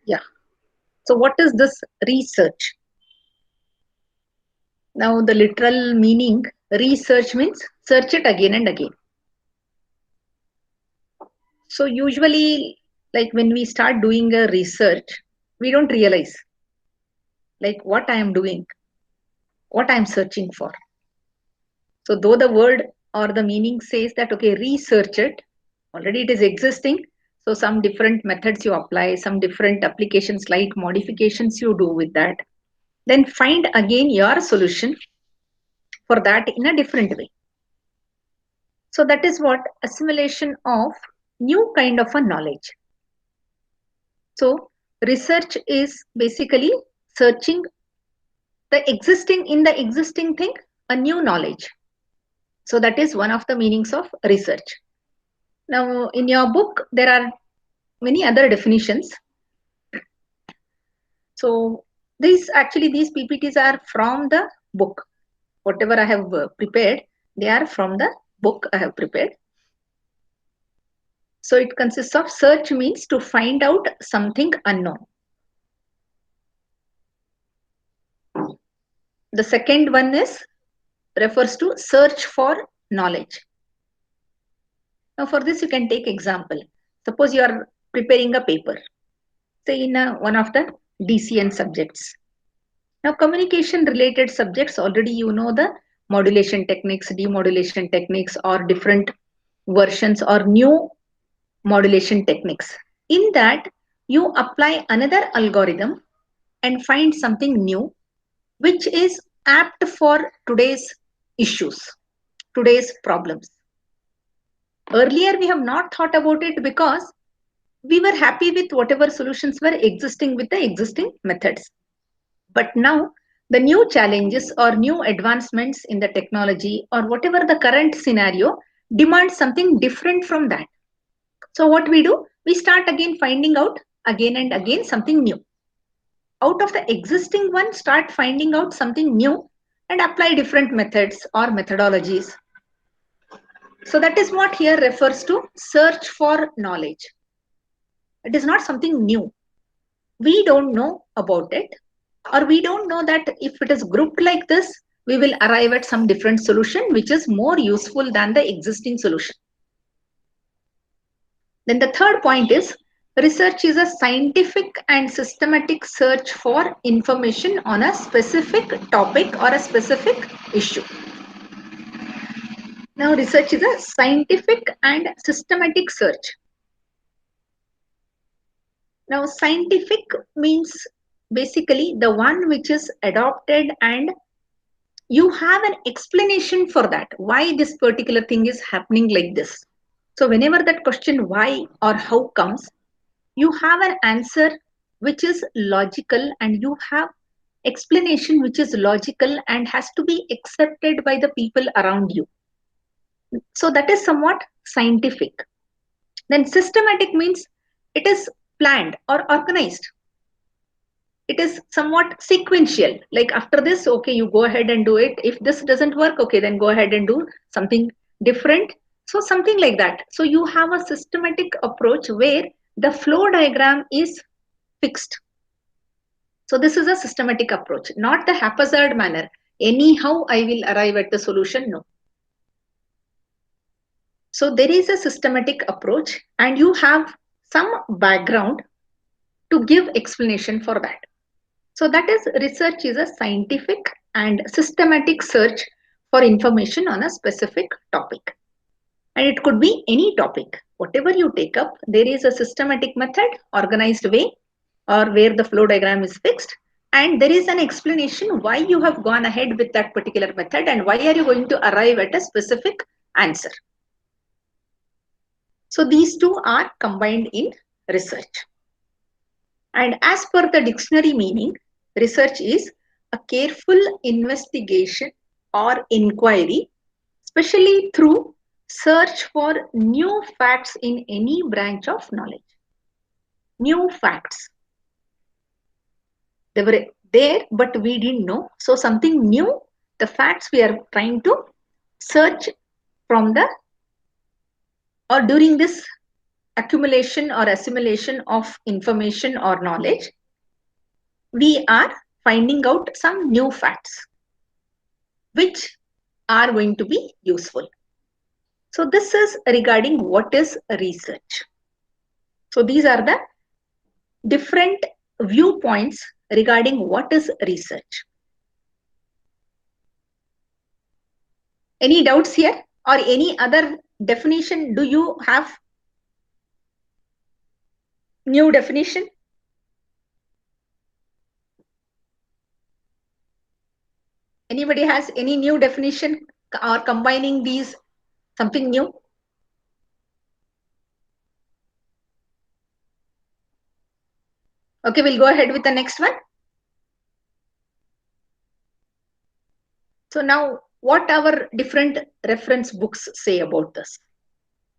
Yeah. So what is this research? Now the literal meaning research means search it again and again. So usually like when we start doing a research, we don't realize like what I am doing, what I am searching for. So though the word or the meaning says that okay, research it, already it is existing. So some different methods you apply, some different applications like modifications you do with that. Then find again your solution for that in a different way. So that is what assimilation of new kind of a knowledge. So research is basically searching the existing in the existing thing, a new knowledge. So that is one of the meanings of research. Now in your book, there are many other definitions. So these PPTs are from the book. Whatever I have prepared, they are from the book I have prepared. So it consists of search means to find out something unknown. The second one is refers to search for knowledge. Now for this you can take example. Suppose you are preparing a paper, say in one of the DCN subjects. Now communication related subjects already you know the modulation techniques, demodulation techniques or different versions or new modulation techniques. In that you apply another algorithm and find something new which is apt for today's issues, today's problems. Earlier, we have not thought about it because we were happy with whatever solutions were existing with the existing methods. But now, the new challenges or new advancements in the technology or whatever the current scenario demands something different from that. So, what we do? We start again finding out again and again something new. Out of the existing one, start finding out something new and apply different methods or methodologies. So that is what here refers to search for knowledge. It is not something new. We don't know about it, or we don't know that if it is grouped like this, we will arrive at some different solution which is more useful than the existing solution. Then the third point is research is a scientific and systematic search for information on a specific topic or a specific issue. Now, research is a scientific and systematic search. Now, scientific means basically the one which is adopted and you have an explanation for that, why this particular thing is happening like this. So, whenever that question why or how comes, you have an answer which is logical and you have explanation which is logical and has to be accepted by the people around you. So, that is somewhat scientific. Then, systematic means it is planned or organized. It is somewhat sequential, like after this okay you go ahead and do it, if this doesn't work okay then go ahead and do something different, so something like that. So you have a systematic approach where the flow diagram is fixed. So this is a systematic approach, not the haphazard manner, anyhow I will arrive at the solution, no. So there is a systematic approach and you have some background to give explanation for that. So that is research is a scientific and systematic search for information on a specific topic. And it could be any topic. Whatever you take up, there is a systematic method, organized way, or where the flow diagram is fixed. And there is an explanation why you have gone ahead with that particular method and why are you going to arrive at a specific answer. So these two are combined in research. And as per the dictionary meaning, research is a careful investigation or inquiry, especially through search for new facts in any branch of knowledge. New facts. They were there, but we didn't know. So something new, the facts we are trying to search from the or during this accumulation or assimilation of information or knowledge, we are finding out some new facts which are going to be useful. So this is regarding what is research. So these are the different viewpoints regarding what is research. Any doubts here or any other definition? Do you have new definition? Anybody has any new definition or combining these something new? Okay, we'll go ahead with the next one. So now what our different reference books say about this?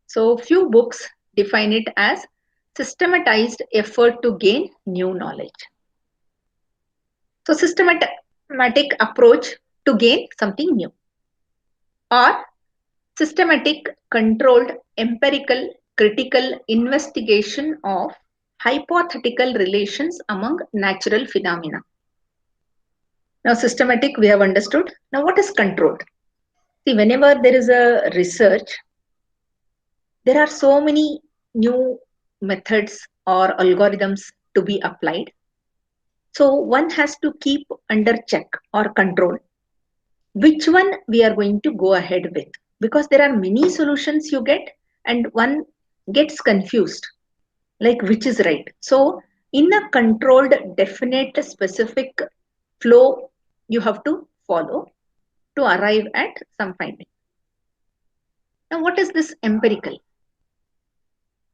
So few books define it as systematized effort to gain new knowledge. So systematic approach to gain something new, or systematic, controlled, empirical, critical investigation of hypothetical relations among natural phenomena. Now systematic we have understood. Now what is controlled? See, whenever there is a research, there are so many new methods or algorithms to be applied. So one has to keep under check or control which one we are going to go ahead with, because there are many solutions you get and one gets confused like which is right. So in a controlled, definite, specific flow you have to follow to arrive at some finding. Now what is this empirical?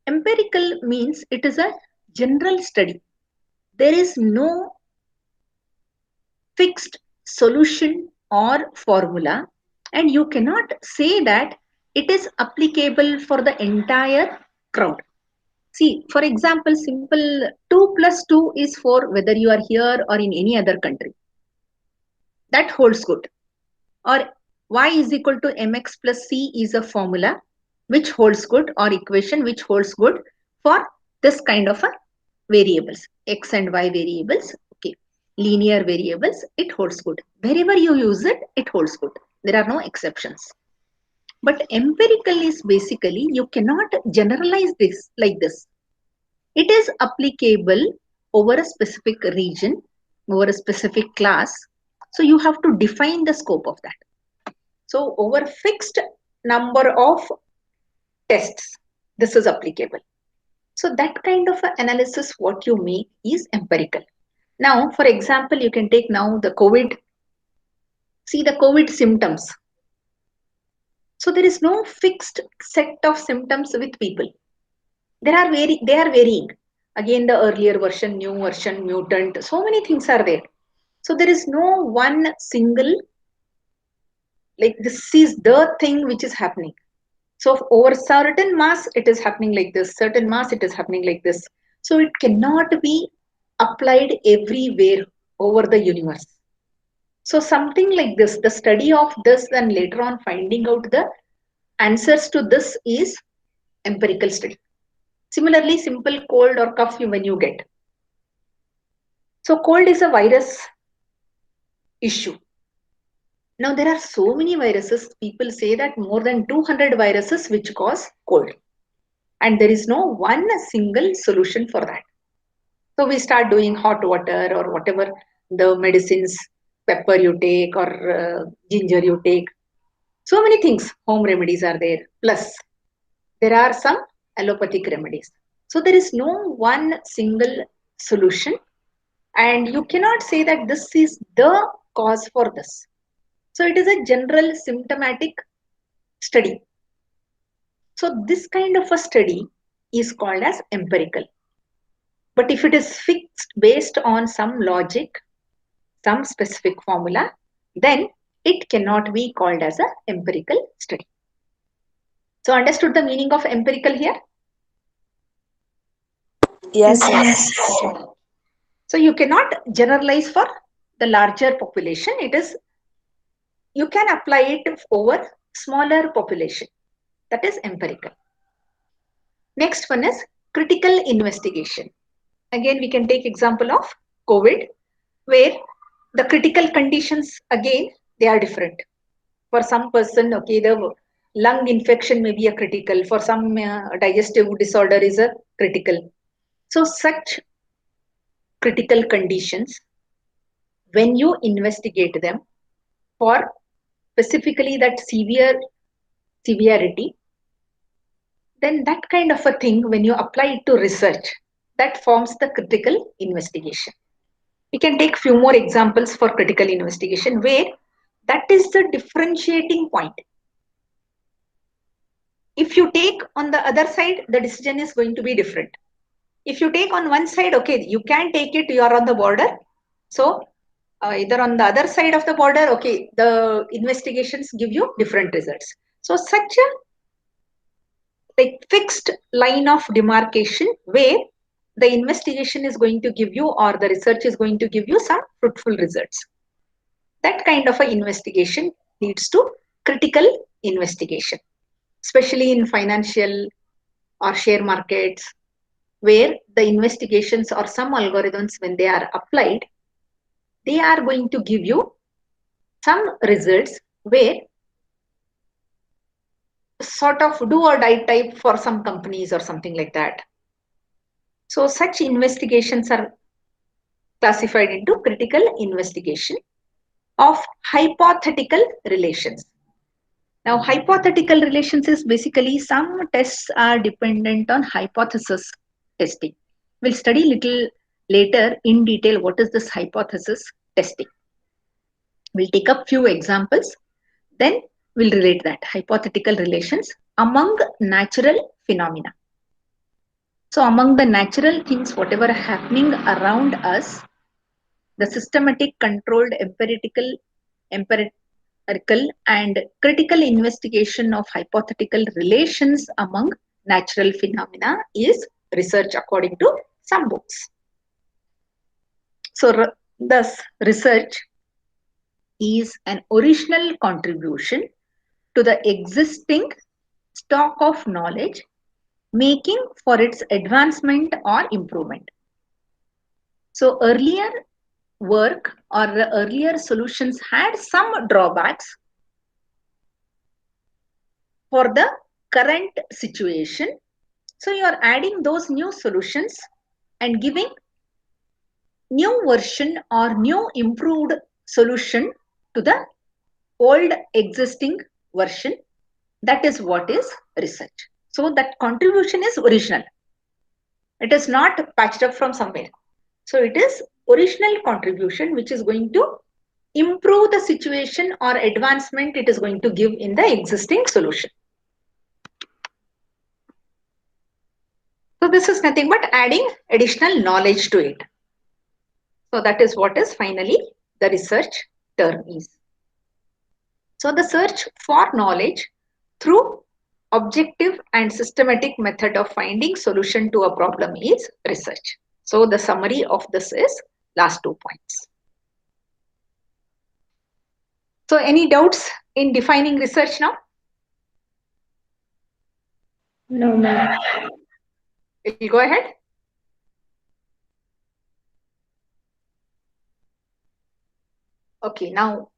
Empirical means it is a general study. There is no fixed solution or formula, and you cannot say that it is applicable for the entire crowd. See, for example, simple 2 plus 2 is 4 whether you are here or in any other country. That holds good. Or y is equal to mx plus c is a formula which holds good, or equation which holds good for this kind of a variables, x and y variables, okay, linear variables, it holds good. Wherever you use it, it holds good. There are no exceptions. But empirical is basically you cannot generalize this like this. It is applicable over a specific region, over a specific class. So you have to define the scope of that. So over fixed number of tests, this is applicable. So that kind of analysis what you make is empirical. Now, for example, you can take now the COVID. See the COVID symptoms. So there is no fixed set of symptoms with people. They are varying. Again, the earlier version, new version, mutant, so many things are there. So there is no one single, like this is the thing which is happening. So over certain mass, it is happening like this, certain mass, it is happening like this. So it cannot be applied everywhere over the universe. So something like this, the study of this and later on finding out the answers to this is empirical study. Similarly, simple cold or cough when you get. So cold is a virus issue. Now there are so many viruses. People say that more than 200 viruses which cause cold. And there is no one single solution for that. So we start doing hot water or whatever the medicines, pepper you take or ginger you take. So many things, home remedies are there. Plus, there are some allopathic remedies. So there is no one single solution. And you cannot say that this is the cause for this. So it is a general symptomatic study. So this kind of a study is called as empirical. But if it is fixed based on some logic, some specific formula, then it cannot be called as an empirical study. So understood the meaning of empirical here? Yes. So you cannot generalize for the larger population. It is, you can apply it over smaller population. That is empirical. Next one is critical investigation. Again, we can take example of COVID, where the critical conditions, again, they are different. For some person, okay, the lung infection may be a critical. For some digestive disorder is a critical. So such critical conditions, when you investigate them for specifically that severity, then that kind of a thing, when you apply it to research, that forms the critical investigation. We can take few more examples for critical investigation where that is the differentiating point. If you take on the other side, the decision is going to be different. If you take on one side, okay, you can take it, you are on the border. So either on the other side of the border, okay, the investigations give you different results. So such a like fixed line of demarcation where the investigation is going to give you, or the research is going to give you some fruitful results. That kind of a investigation leads to critical investigation, especially in financial or share markets, where the investigations or some algorithms, when they are applied, they are going to give you some results where sort of do or die type for some companies or something like that. So such investigations are classified into critical investigation of hypothetical relations. Now, hypothetical relations is basically some tests are dependent on hypothesis testing. We'll study little later in detail what is this hypothesis testing. We'll take up few examples, then we'll relate that hypothetical relations among natural phenomena. So among the natural things, whatever are happening around us, the systematic, controlled, empirical and critical investigation of hypothetical relations among natural phenomena is research according to some books. So thus research is an original contribution to the existing stock of knowledge, making for its advancement or improvement. So earlier work or the earlier solutions had some drawbacks for the current situation. So you are adding those new solutions and giving new version or new improved solution to the old existing version. That is what is research. So that contribution is original. It is not patched up from somewhere. So it is original contribution which is going to improve the situation or advancement it is going to give in the existing solution. So this is nothing but adding additional knowledge to it. So that is what is finally the research term is. So the search for knowledge through objective and systematic method of finding solution to a problem is research. So the summary of this is last 2 points. So any doubts in defining research now? No, ma'am. We'll go ahead. Okay, now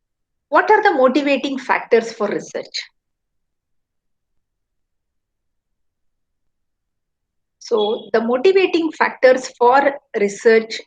what are the motivating factors for research? So the motivating factors for research